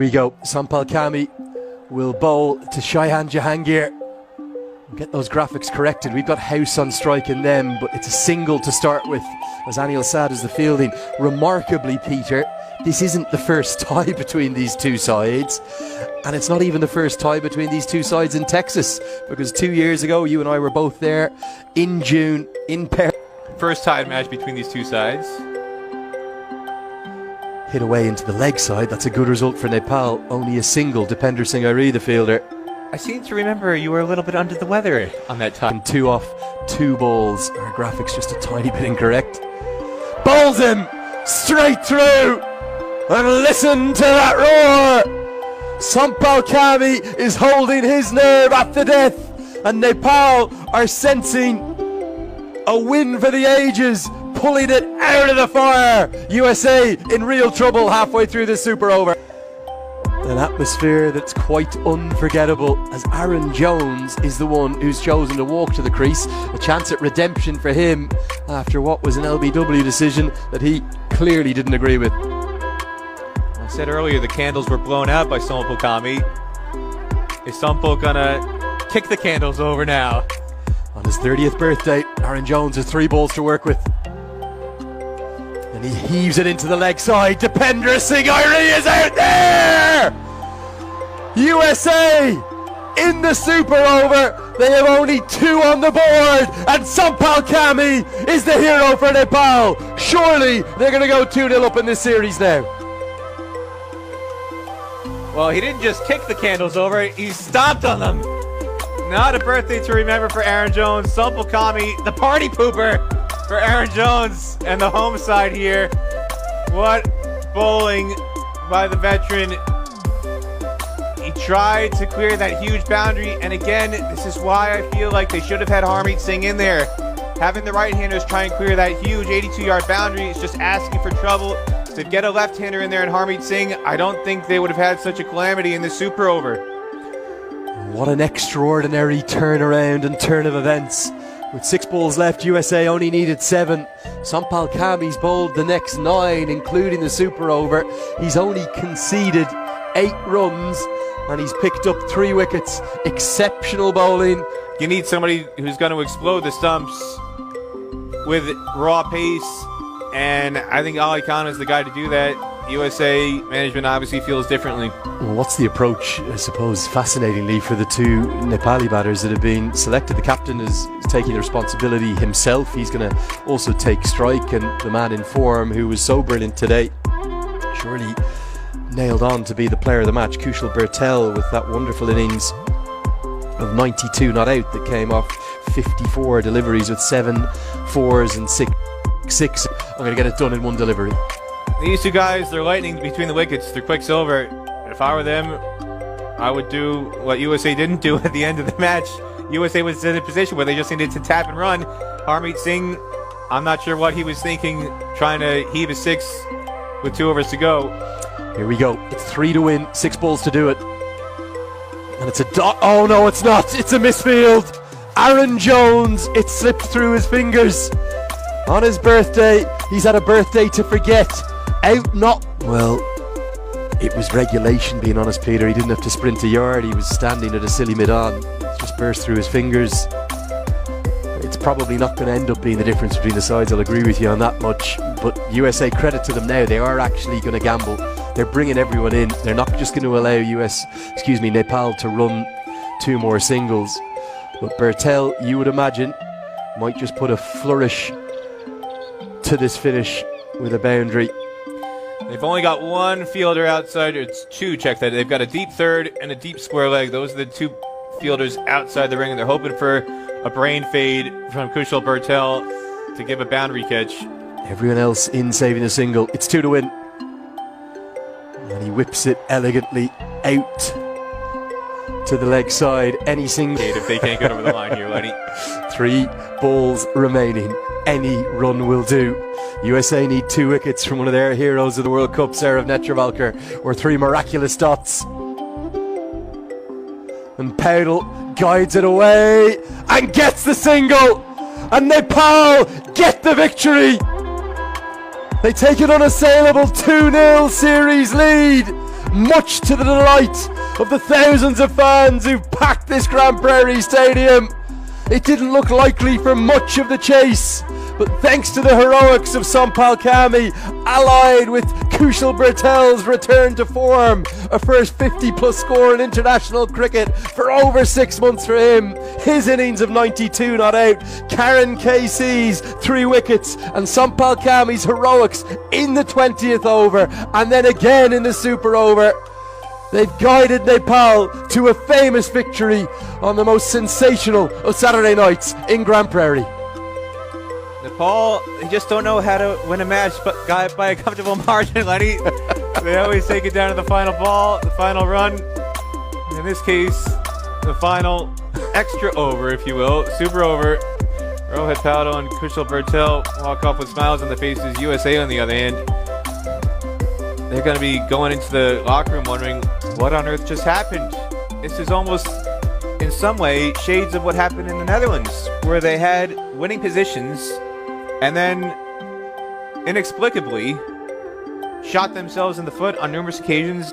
We go. Sompal will bowl to Shaihan Jahangir. Get those graphics corrected. We've got House on strike in them, but it's a single to start with, as Anil Sad is the fielding. Remarkably, Peter, this isn't the first tie between these two sides, and it's not even the first tie between these two sides in Texas, because 2 years ago you and I were both there in June in Perth. First tied match between these two sides. Hit away into the leg side. That's a good result for Nepal. Only a single. Dipender Singh Ari, the fielder. I seem to remember you were a little bit under the weather on that time. And 2 off 2 balls. Our graphics just a tiny bit incorrect. Bowls him straight through. And listen to that roar. Sompal is holding his nerve at the death. And Nepal are sensing a win for the ages. Pulling it out of the fire. USA in real trouble halfway through this super over. An atmosphere that's quite unforgettable, as Aaron Jones is the one who's chosen to walk to the crease. A chance at redemption for him after what was an LBW decision that he clearly didn't agree with. I said earlier the candles were blown out by Sompal. Is Sompal gonna kick the candles over now? On his 30th birthday, Aaron Jones has 3 balls to work with. And he heaves it into the leg side. Dipender Singh Ari is out there! USA in the super over. They have only 2 on the board. And Sompal is the hero for Nepal. Surely they're going to go 2-0 up in this series now. Well, he didn't just kick the candles over, he stomped on them. Not a birthday to remember for Aaron Jones. Sompal, the party pooper for Aaron Jones and the home side here. What bowling by the veteran. He tried to clear that huge boundary, and again, this is why I feel like they should have had Harmeet Singh in there. Having the right-handers try and clear that huge 82-yard boundary is just asking for trouble. To get a left-hander in there and Harmeet Singh, I don't think they would have had such a calamity in this super over. What an extraordinary turnaround and turn of events. With 6 balls left, USA only needed 7. Sompal bowled the next 9, including the super over. He's only conceded 8 runs, and he's picked up 3 wickets. Exceptional bowling. You need somebody who's going to explode the stumps with raw pace, and I think Ali Khan is the guy to do that. USA management obviously feels differently. Well, what's the approach, I suppose, fascinatingly, for the 2 Nepali batters that have been selected? The captain is taking the responsibility himself. He's going to also take strike, and the man in form who was so brilliant today, surely nailed on to be the player of the match, Kushal Bhurtel, with that wonderful innings of 92 not out that came off 54 deliveries with 7 4s and 6 6. I'm going to get it done in 1 delivery. These 2 guys, they're lightning between the wickets. They're quick silver. If I were them, I would do what USA didn't do at the end of the match. USA was in a position where they just needed to tap and run. Harmeet Singh, I'm not sure what he was thinking, trying to heave a 6 with 2 overs to go. Here we go. It's 3 to win, 6 balls to do it. And it's a dot. Oh no, it's not. It's a misfield. Aaron Jones, it slipped through his fingers. On his birthday, he's had a birthday to forget. Out not. Well, it was regulation, being honest, Peter. He didn't have to sprint a yard. He was standing at a silly mid-on. It just burst through his fingers. It's probably not going to end up being the difference between the sides. I'll agree with you on that much. But USA, credit to them now. They are actually going to gamble. They're bringing everyone in. They're not just going to allow Nepal to run 2 more singles. But Bhurtel, you would imagine, might just put a flourish to this finish with a boundary. They've only got 1 fielder outside. It's 2, check that. They've got a deep third and a deep square leg. Those are the 2 fielders outside the ring, and they're hoping for a brain fade from Kushal Bhurtel to give a boundary catch. Everyone else in saving a single. It's 2 to win. And he whips it elegantly out to the leg side. Any single. If they can't get over the line here, Lenny. 3 balls remaining. Any run will do. USA need 2 wickets from one of their heroes of the World Cup, Sarav Netravalkar, or 3 miraculous dots. And Powdell guides it away and gets the single. And Nepal get the victory. They take an unassailable 2-0 series lead. much to the delight of the thousands of fans who packed this Grand Prairie Stadium. It didn't look likely for much of the chase, but thanks to the heroics of Sompal Kami, allied with Kushal Bhurtel's return to form, a first 50-plus score in international cricket for over 6 months for him, his innings of 92 not out, Karen KC's 3 wickets, and Sompal Kami's heroics in the 20th over, and then again in the super over. They've guided Nepal to a famous victory on the most sensational of Saturday nights in Grand Prairie. Nepal, they just don't know how to win a match but by a comfortable margin, Lenny. They always take it down to the final ball, the final run. In this case, the final extra over, if you will, super over. Rohit Paudel and Kushal Bhurtel walk off with smiles on their faces. USA, on the other hand, they're going to be going into the locker room wondering what on earth just happened. This is almost, in some way, shades of what happened in the Netherlands, where they had winning positions and then inexplicably shot themselves in the foot on numerous occasions